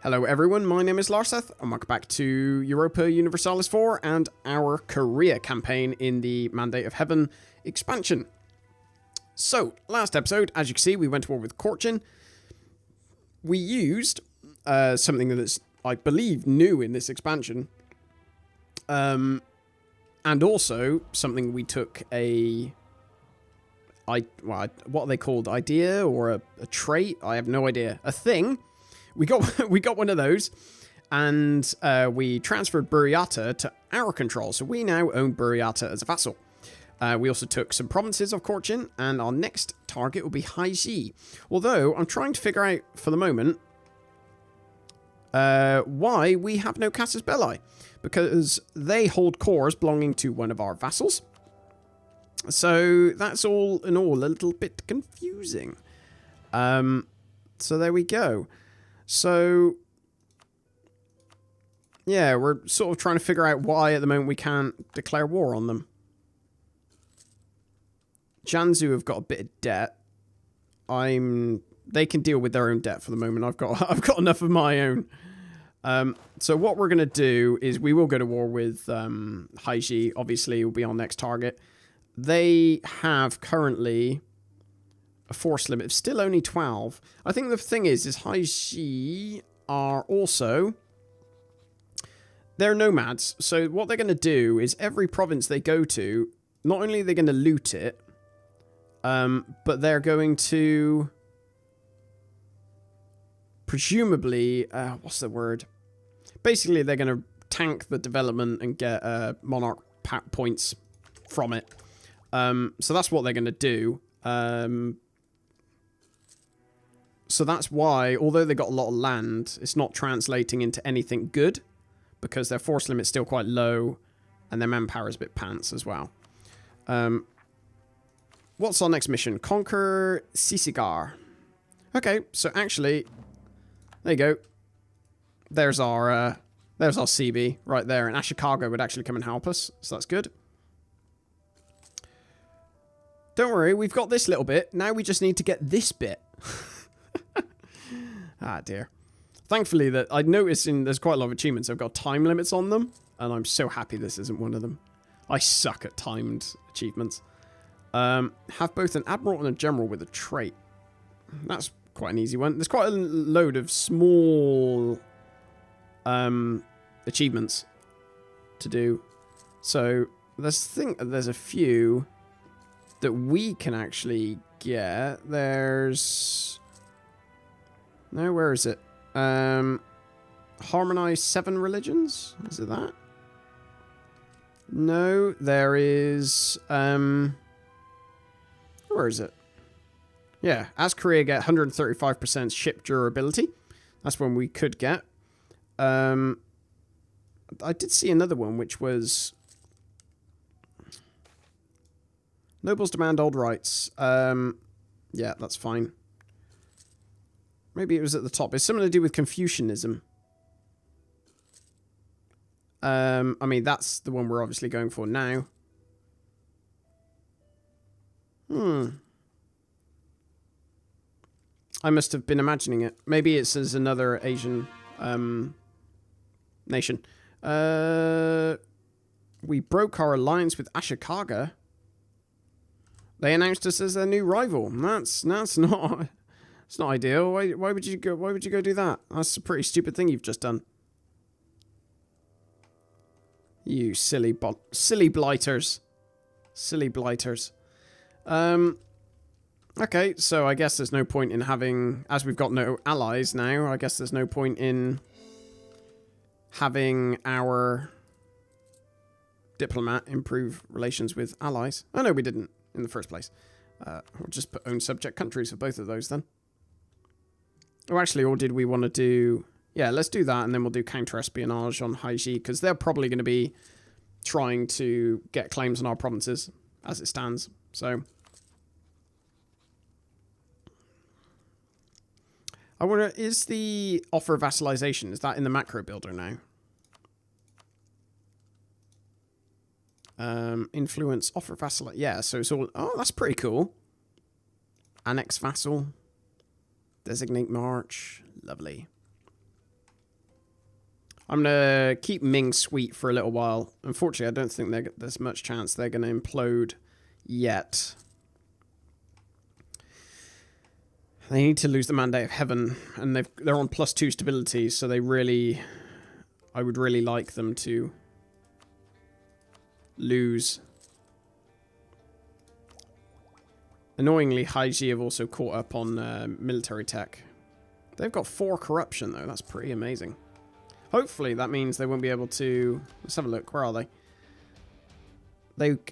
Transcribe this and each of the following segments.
Hello everyone, my name is Larseth, and welcome back to Europa Universalis 4 and our Korea campaign in the Mandate of Heaven expansion. So, last episode, as you can see, we went to war with Choson. We used something that is, I believe, new in this expansion. And also, something we took what are they called? Idea or a trait? I have no idea. A thing. We got one of those, and we transferred Buryatia to our control, so we now own Buryatia as a vassal. We also took some provinces of Choson, and our next target will be Haiji. Although, I'm trying to figure out, for the moment, why we have no Casus Belli. Because they hold cores belonging to one of our vassals. So, that's all in all a little bit confusing. So there we go. So, yeah, we're sort of trying to figure out why at the moment we can't declare war on them. Janzu have got a bit of debt. They can deal with their own debt for the moment. I've got enough of my own. So what we're gonna do is we will go to war with Haiji. Obviously, will be our next target. They have currently a force limit of still only 12. I think the thing is Haiji are also... They're nomads. So what they're going to do is every province they go to, not only are they going to loot it, but they're going to... Presumably... what's the word? Basically, they're going to tank the development and get monarch points from it. So that's what they're going to do. So that's why, although they got a lot of land, it's not translating into anything good, because their force limit's still quite low, and their manpower is a bit pants as well. What's our next mission? Conquer Sisigar. Okay, so actually, there you go. There's our CB right there, and Ashikaga would actually come and help us, so that's good. Don't worry, we've got this little bit. Now we just need to get this bit. Ah, dear. Thankfully, that I'd noticed there's quite a lot of achievements. I've got time limits on them, and I'm so happy this isn't one of them. I suck at timed achievements. Have both an admiral and a general with a trait. That's quite an easy one. There's quite a load of small achievements to do. So there's a few that we can actually get. There's... No, where is it? Harmonize 7 religions? Is it that? No, there is... Where is it? Yeah, as Korea get 135% ship durability. That's one we could get. I did see another one, which was... Nobles demand old rights. Yeah, that's fine. Maybe it was at the top. It's something to do with Confucianism. I mean, that's the one we're obviously going for now. I must have been imagining it. Maybe it's as another Asian nation. We broke our alliance with Ashikaga. They announced us as their new rival. That's not... It's not ideal. Why would you go do that? That's a pretty stupid thing you've just done. You silly blighters. Silly blighters. Okay, so I guess there's no point in having... As we've got no allies now, I guess there's no point in having our diplomat improve relations with allies. Oh, no, we didn't in the first place. We'll just put own subject countries for both of those then. Oh, actually, or did we want to do... Yeah, let's do that, and then we'll do counter-espionage on Haiji, because they're probably going to be trying to get claims on our provinces, as it stands. So... I wonder, is the offer of vassalization, is that in the macro builder now? Influence, offer vassal... Yeah, so it's all... Oh, that's pretty cool. Annex vassal. Designate march. Lovely. I'm going to keep Ming sweet for a little while. Unfortunately, I don't think there's much chance they're going to implode yet. They need to lose the Mandate of Heaven, and they're on +2 stability, so they really... I would really like them to lose. Annoyingly, Haiji have also caught up on military tech. They've got 4 corruption, though. That's pretty amazing. Hopefully, that means they won't be able to... Let's have a look. Where are they?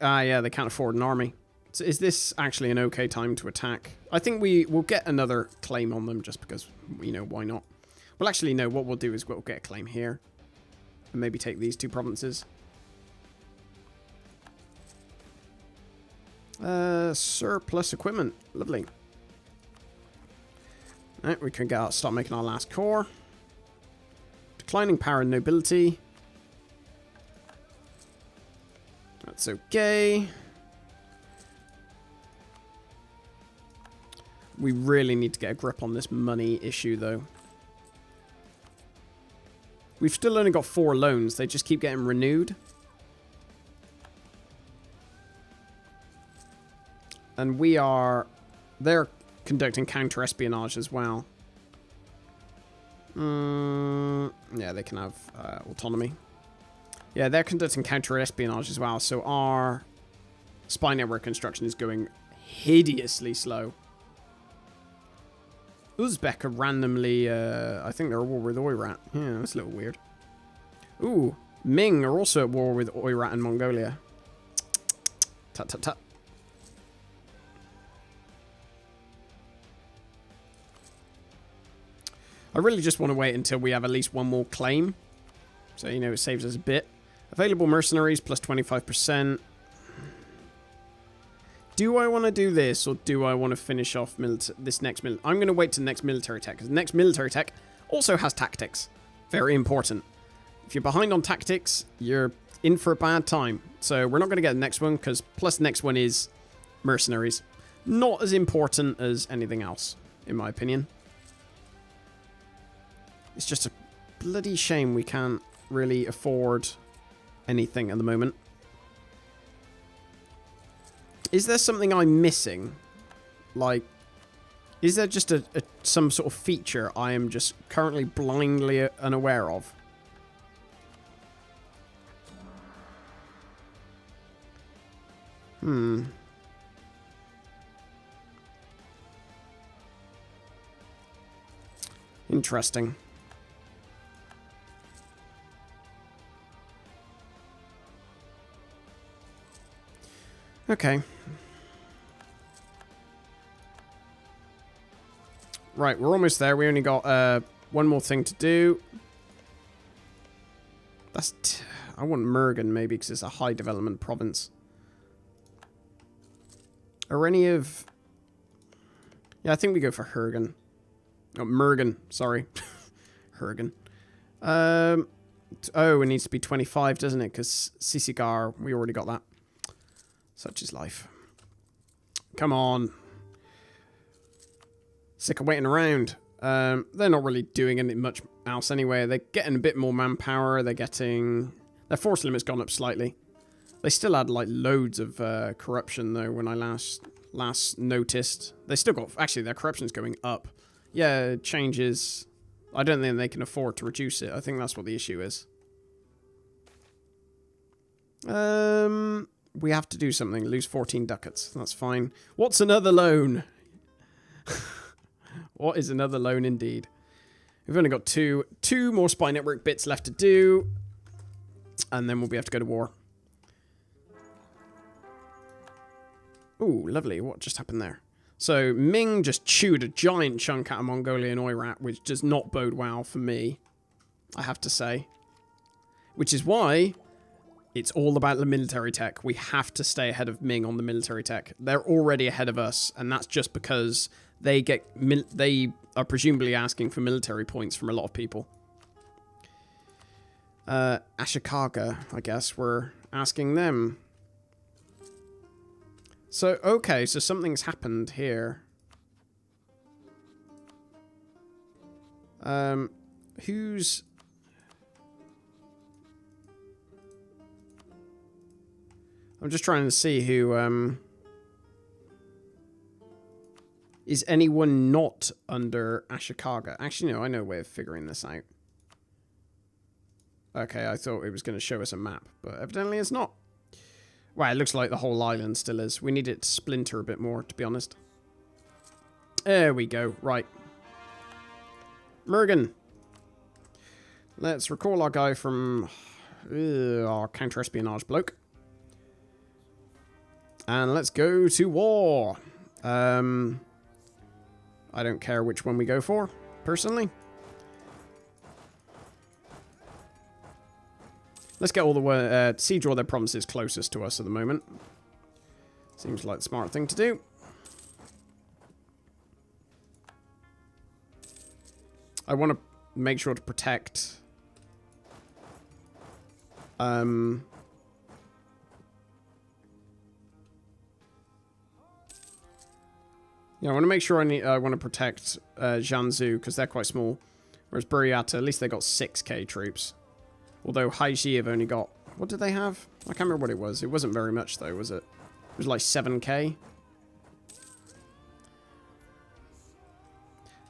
Yeah, they can't afford an army. So is this actually an okay time to attack? I think we will get another claim on them just because, you know, why not? Well, actually, no. What we'll do is we'll get a claim here. And maybe take these 2 provinces. Surplus equipment. Lovely. Right, we can start making our last core. Declining power and nobility. That's okay. We really need to get a grip on this money issue, though. We've still only got 4 loans. They just keep getting renewed. And they're conducting counter-espionage as well. Yeah, they can have autonomy. Yeah, they're conducting counter-espionage as well, so our spy network construction is going hideously slow. Uzbek are randomly, I think they're at war with Oirat. Yeah, that's a little weird. Ooh, Ming are also at war with Oirat and Mongolia. Tut, tut, tut. I really just want to wait until we have at least one more claim. So, you know, it saves us a bit. Available mercenaries plus 25%. Do I want to do this, or do I want to finish off this next I'm going to wait till next military tech, because the next military tech also has tactics. Very important. If you're behind on tactics, you're in for a bad time. So we're not going to get the next one, because plus the next one is mercenaries. Not as important as anything else, in my opinion. It's just a bloody shame we can't really afford anything at the moment. Is there something I'm missing? Like, is there just some sort of feature I am just currently blindly unaware of? Interesting. Okay. Right, we're almost there. We only got one more thing to do. I want Mergen maybe because it's a high development province. Are any of... Yeah, I think we go for Hergen. Oh, Mergen, sorry. Hergen. Oh, it needs to be 25, doesn't it? Because Sisigar, we already got that. Such is life. Come on. Sick of waiting around. They're not really doing anything much else anyway. They're getting a bit more manpower. They're getting... Their force limit's gone up slightly. They still had, like, loads of corruption, though, when I last noticed. They still got... Actually, their corruption's going up. Yeah, it changes. I don't think they can afford to reduce it. I think that's what the issue is. We have to do something. Lose 14 ducats. That's fine. What's another loan? What is another loan indeed? We've only got two more spy network bits left to do. And then we'll be able to go to war. Ooh, lovely. What just happened there? So, Ming just chewed a giant chunk out of Mongolia and Oirat, which does not bode well for me, I have to say. Which is why it's all about the military tech. We have to stay ahead of Ming on the military tech. They're already ahead of us, and that's just because they are presumably asking for military points from a lot of people. Ashikaga, I guess, we're asking them. So, okay, so something's happened here. Who's... I'm just trying to see who... Is anyone not under Ashikaga? Actually, no, I know a way of figuring this out. Okay, I thought it was going to show us a map, but evidently it's not. Well, it looks like the whole island still is. We need it to splinter a bit more, to be honest. There we go. Right. Mergen. Let's recall our guy from our counter-espionage bloke. And let's go to war. I don't care which one we go for, personally. Let's get all the siege all their provinces closest to us at the moment. Seems like the smart thing to do. I want to make sure to protect... Yeah, I want to make sure I want to protect Jiangsu, because they're quite small. Whereas Buryatia, at least they got 6k troops. Although Haixi have only got... What did they have? I can't remember what it was. It wasn't very much, though, was it? It was like 7k.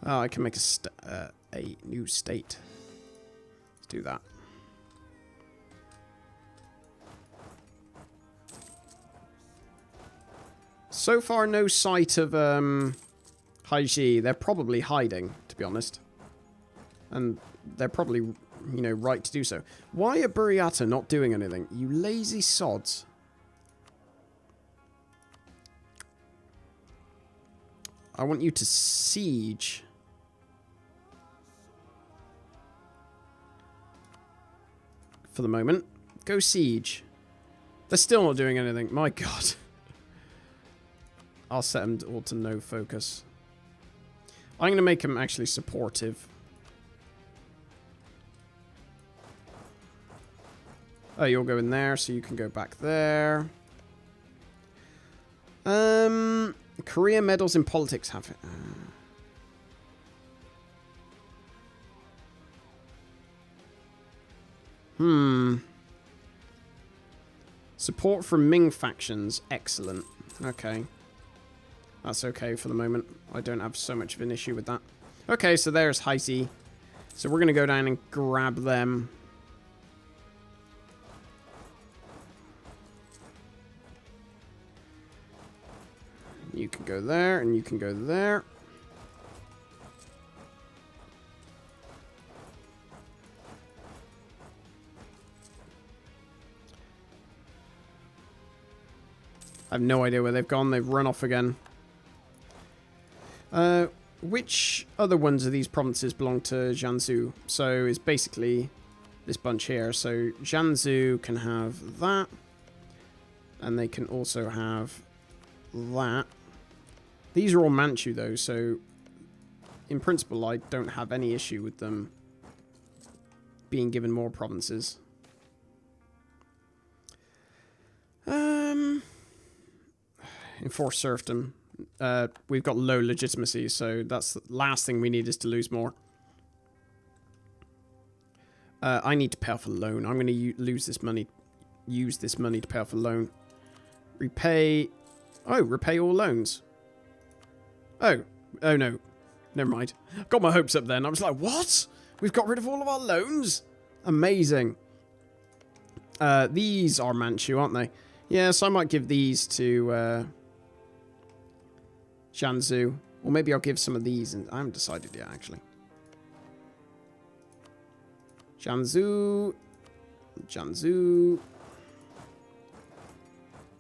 Oh, I can make a new state. Let's do that. So far, no sight of Haixi. They're probably hiding, to be honest. And they're probably, you know, right to do so. Why are Buryatia not doing anything? You lazy sods. I want you to siege. For the moment. Go siege. They're still not doing anything. My God. I'll set them all to no focus. I'm going to make them actually supportive. Oh, you'll go in there, so you can go back there. Career medals in politics have it. Support from Ming factions. Excellent. Okay. That's okay for the moment. I don't have so much of an issue with that. Okay, so there's Haixi. So we're going to go down and grab them. You can go there, and you can go there. I have no idea where they've gone. They've run off again. Which other ones of these provinces belong to Jiangsu? So it's basically this bunch here. So Jiangsu can have that. And they can also have that. These are all Manchu though, so in principle I don't have any issue with them being given more provinces. Enforce serfdom. We've got low legitimacy, so that's the last thing we need is to lose more. I need to pay off a loan. I'm going to use this money to pay off a loan. Repay... Oh, repay all loans. Oh no. Never mind. Got my hopes up then. I was like, what? We've got rid of all of our loans? Amazing. These are Manchu, aren't they? Yeah, so I might give these to... Jiangsu. Or maybe I'll give some of these. And I haven't decided yet, actually. Jiangsu.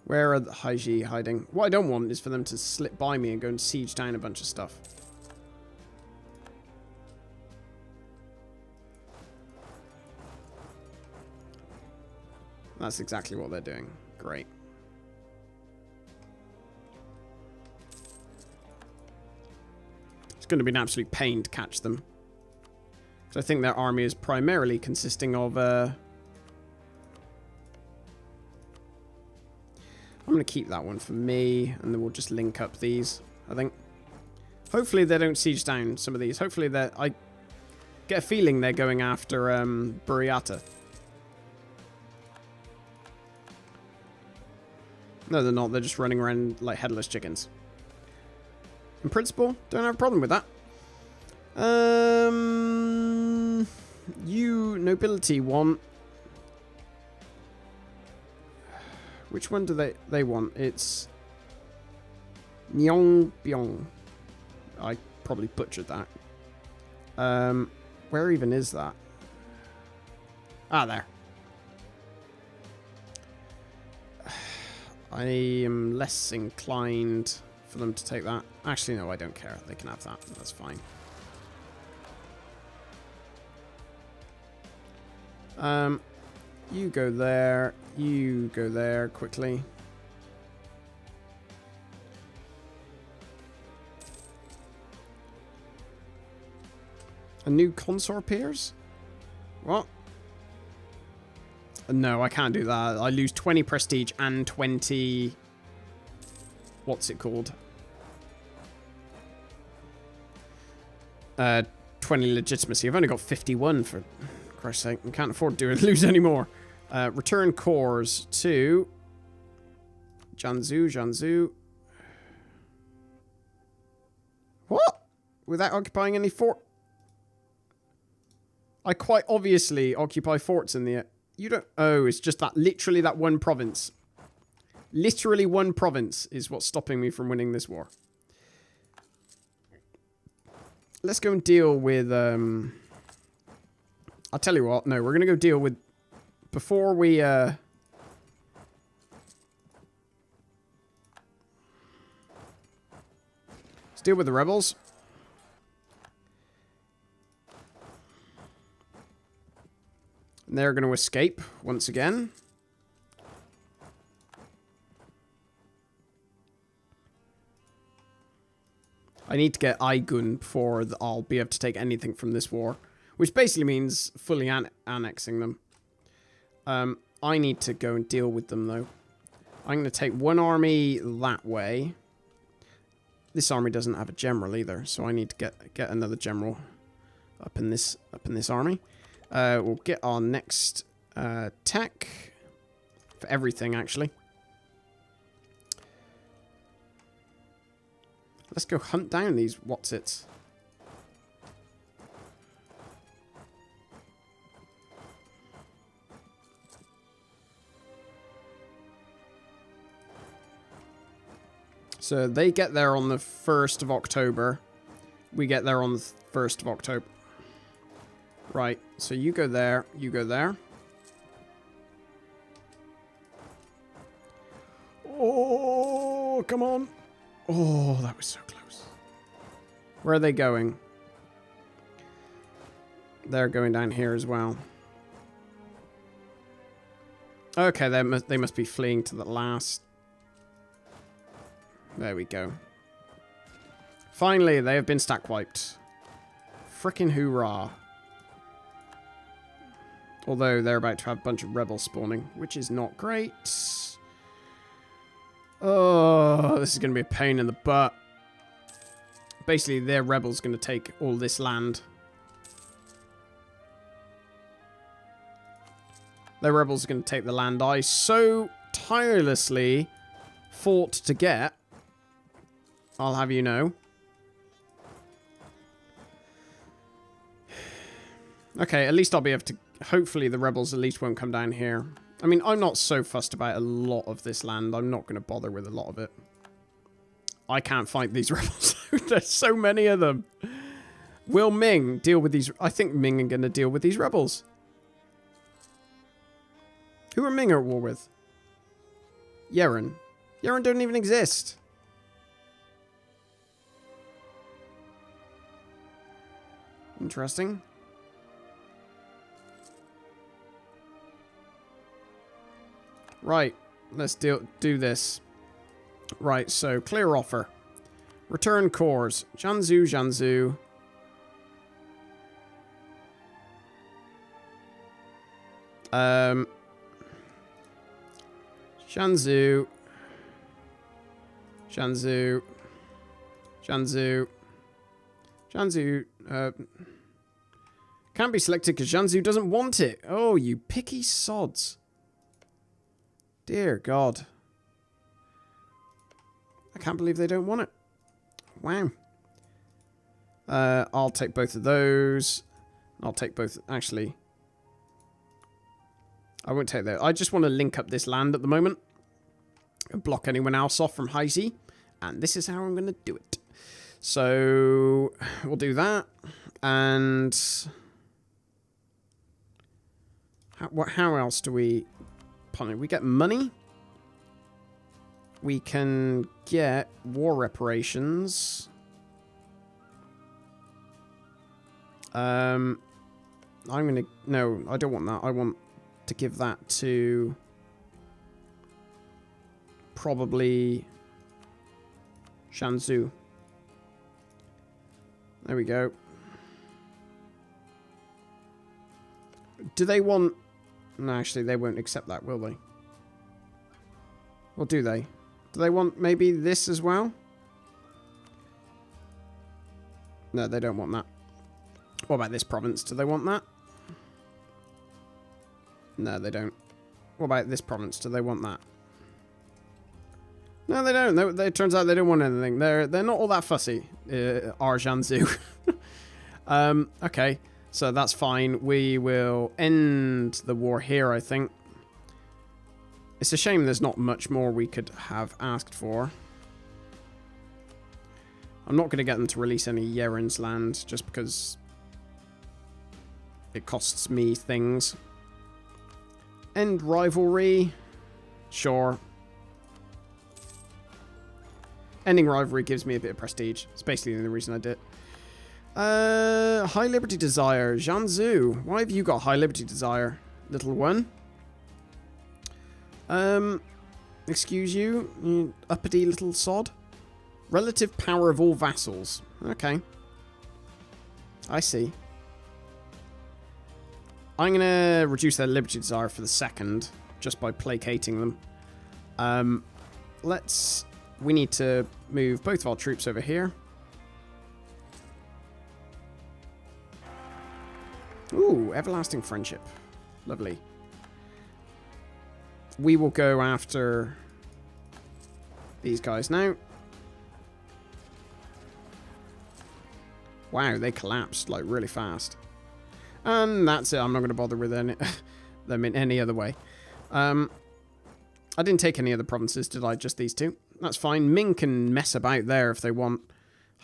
Where are the Haixi hiding? What I don't want is for them to slip by me and go and siege down a bunch of stuff. That's exactly what they're doing. Great. It's going to be an absolute pain to catch them. So I think their army is primarily consisting of... I'm going to keep that one for me, and then we'll just link up these, I think. Hopefully they don't siege down some of these. Hopefully they're... I get a feeling they're going after Buryatia. No, they're not. They're just running around like headless chickens. In principle, don't have a problem with that. You nobility want... Which one do they want? It's... Nyongbyong. I probably butchered that. Where even is that? Ah, there. I am less inclined for them to take that. Actually, no, I don't care. They can have that. That's fine. You go there. You go there quickly. A new consort appears? What? No, I can't do that. I lose 20 prestige and 20... What's it called? 20 legitimacy. I've only got 51 for Christ's sake. I can't afford to lose any more. Return cores to... Jiangsu. What? Without occupying any fort... I quite obviously occupy forts in the... You don't... Oh, it's just that... Literally that one province. Literally one province is what's stopping me from winning this war. Let's go and deal with... I'll tell you what. No, we're going to go deal with... Before we... Let's deal with the rebels. And they're going to escape once again. I need to get Aigun before I'll be able to take anything from this war. Which basically means fully annexing them. I need to go and deal with them, though. I'm going to take one army that way. This army doesn't have a general either, so I need to get another general up in this army. We'll get our next tech for everything, actually. Let's go hunt down these whatsits. So they get there on the 1st of October. We get there on the 1st of October. Right, so you go there, you go there. Oh, come on. Oh, that was so close. Where are they going? They're going down here as well. Okay, they must be fleeing to the last. There we go. Finally, they have been stack wiped. Frickin' hoorah. Although they're about to have a bunch of rebels spawning, which is not great. Oh, this is going to be a pain in the butt. Basically, their rebels going to take all this land. Their rebels are going to take the land I so tirelessly fought to get. I'll have you know. Okay, at least I'll be able to... Hopefully the rebels at least won't come down here. I mean, I'm not so fussed about a lot of this land. I'm not going to bother with a lot of it. I can't fight these rebels. There's so many of them. Will Ming deal with these... I think Ming are going to deal with these rebels. Who are Ming at war with? Yeren. Yeren don't even exist. Interesting. Right, let's do this. Right, so clear offer. Return cores. Jiangsu. Jiangsu. Can't be selected because Jiangsu doesn't want it. Oh, you picky sods. Dear God. I can't believe they don't want it. Wow. I'll take both of those. I'll take both. Actually, I won't take that. I just want to link up this land at the moment and block anyone else off from high sea. And this is how I'm going to do it. So we'll do that. And how else do we... We get money. We can get war reparations. I'm going to... No, I don't want that. I want to give that to... probably... Shanzhou. There we go. Do they want... No, actually, they won't accept that, will they? Or do they? Do they want maybe this as well? No, they don't want that. What about this province? Do they want that? No, they don't. What about this province? Do they want that? No, they don't. It turns out they don't want anything. They're not all that fussy. Arjanzu. Okay, so that's fine. We will end the war here, I think. It's a shame there's not much more we could have asked for. I'm not going to get them to release any Yerin's land just because it costs me things. End rivalry. Sure. Ending rivalry gives me a bit of prestige. It's basically the only reason I did it. High Liberty Desire. Jiangsu. Why have you got High Liberty Desire, little one? Excuse you, you uppity little sod. Relative power of all vassals. Okay. I see. I'm going to reduce their Liberty Desire for the second, just by placating them. We need to move both of our troops over here. Ooh, everlasting friendship. Lovely. We will go after these guys now. Wow, they collapsed like really fast. And that's it. I'm not going to bother with them in any other way. I didn't take any other provinces, did I? Just these two. That's fine. Ming can mess about there if they want.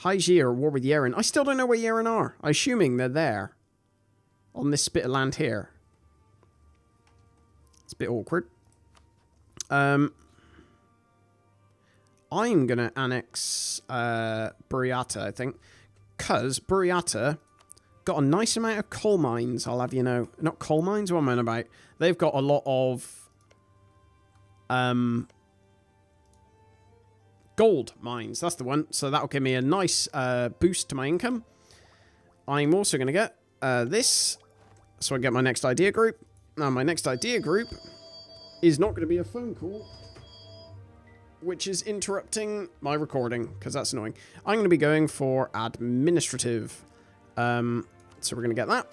Haiji are at war with Yerin. I still don't know where Yerin are. I'm assuming they're there. On this bit of land here. It's a bit awkward. I'm going to annex Buryatia, I think. Because Buryatia got a nice amount of coal mines, I'll have you know. Not coal mines, what am I on about? They've got a lot of gold mines. That's the one. So that'll give me a nice boost to my income. I'm also going to get this. So I get my next idea group. Now my next idea group is not going to be a phone call, which is interrupting my recording, because that's annoying. I'm going to be going for administrative. So we're going to get that.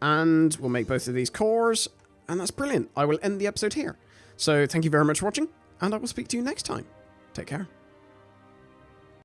And we'll make both of these cores. And that's brilliant. I will end the episode here. So thank you very much for watching, and I will speak to you next time. Take care.